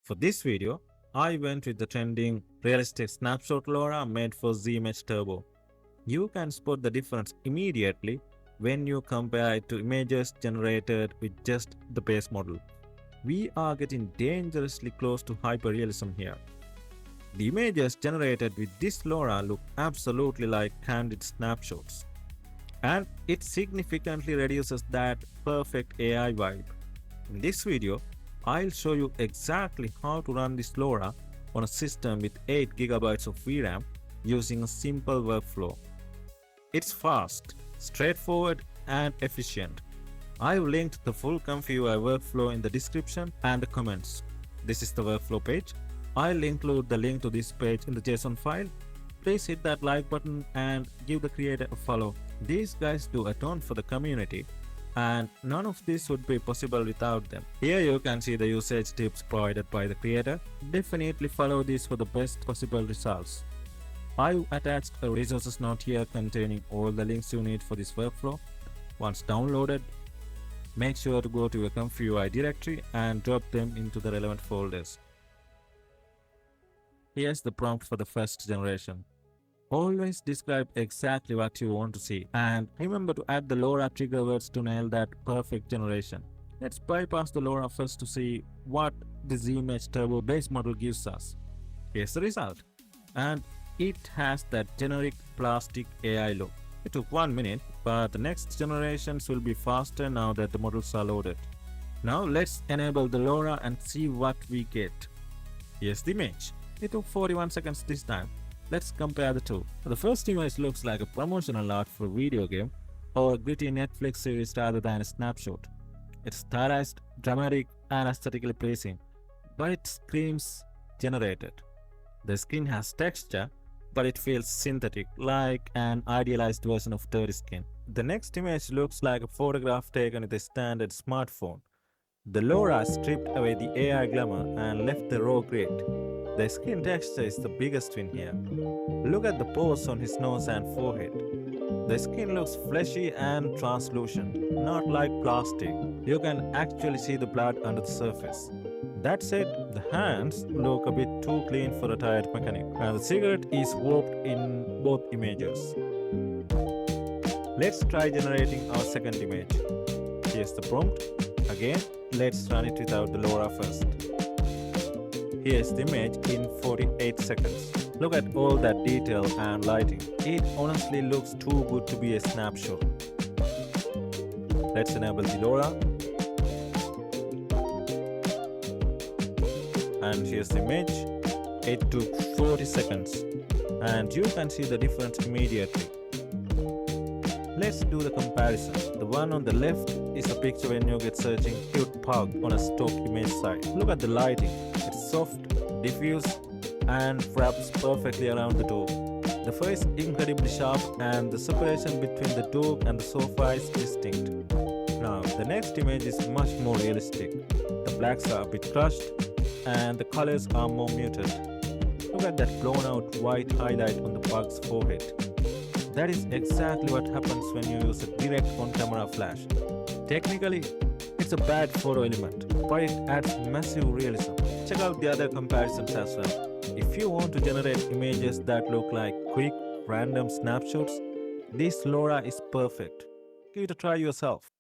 For this video, I went with the trending realistic Snapshot LoRA made for Z-Image Turbo. You can spot the difference immediately when you compare it to images generated with just the base model. We are getting dangerously close to hyperrealism here. The images generated with this LoRA look absolutely like candid snapshots, and it significantly reduces that perfect AI vibe. In this video, I'll show you exactly how to run this LoRA on a system with 8GB of VRAM using a simple workflow. It's fast, straightforward, and efficient. I've linked the full ComfyUI workflow in the description and the comments. This is the workflow page. I'll include the link to this page in the JSON file. Please hit that like button and give the creator a follow. These guys do a ton for the community, and none of this would be possible without them. Here you can see the usage tips provided by the creator. Definitely follow these for the best possible results. I've attached a resources note here containing all the links you need for this workflow. Once downloaded, make sure to go to your ComfyUI directory and drop them into the relevant folders. Here's the prompt for the first generation. Always describe exactly what you want to see, and remember to add the LoRA trigger words to nail that perfect generation. Let's bypass the LoRA first to see what the Z-Image Turbo base model gives us. Here's the result, and it has that generic plastic AI look. It took 1 minute, but the next generations will be faster now that the models are loaded. Now let's enable the LoRA and see what we get. Here's the image. It took 41 seconds this time. Let's compare the two. The first image looks like a promotional art for a video game or a gritty Netflix series rather than a snapshot. It's stylized, dramatic, and aesthetically pleasing, but it screams generated. The skin has texture, but it feels synthetic, like an idealized version of dirty skin. The next image looks like a photograph taken with a standard smartphone. The LoRA stripped away the AI glamour and left the raw grit. The skin texture is the biggest win here. Look at the pores on his nose and forehead. The skin looks fleshy and translucent, not like plastic. You can actually see the blood under the surface. That said, the hands look a bit too clean for a tired mechanic, and the cigarette is warped in both images. Let's try generating our second image. Here's the prompt. Again, let's run it without the LoRA first. Here's the image in 48 seconds. Look at all that detail and lighting. It honestly looks too good to be a snapshot. Let's enable the LoRA. And here's the image. It took 40 seconds. And you can see the difference immediately. Let's do the comparison. The one on the left is a picture when you get searching cute pug on a stock image site. Look at the lighting. It's soft, diffuse, and wraps perfectly around the dog. The fur is incredibly sharp, and the separation between the dog and the sofa is distinct. Now, the next image is much more realistic. The blacks are a bit crushed, and the colors are more muted. Look at that blown out white highlight on the pug's forehead. That is exactly what happens when you use a direct on-camera flash. Technically, it's a bad photo element, but it adds massive realism. Check out the other comparisons as well. If you want to generate images that look like quick, random snapshots, this LoRA is perfect. Give it a try yourself.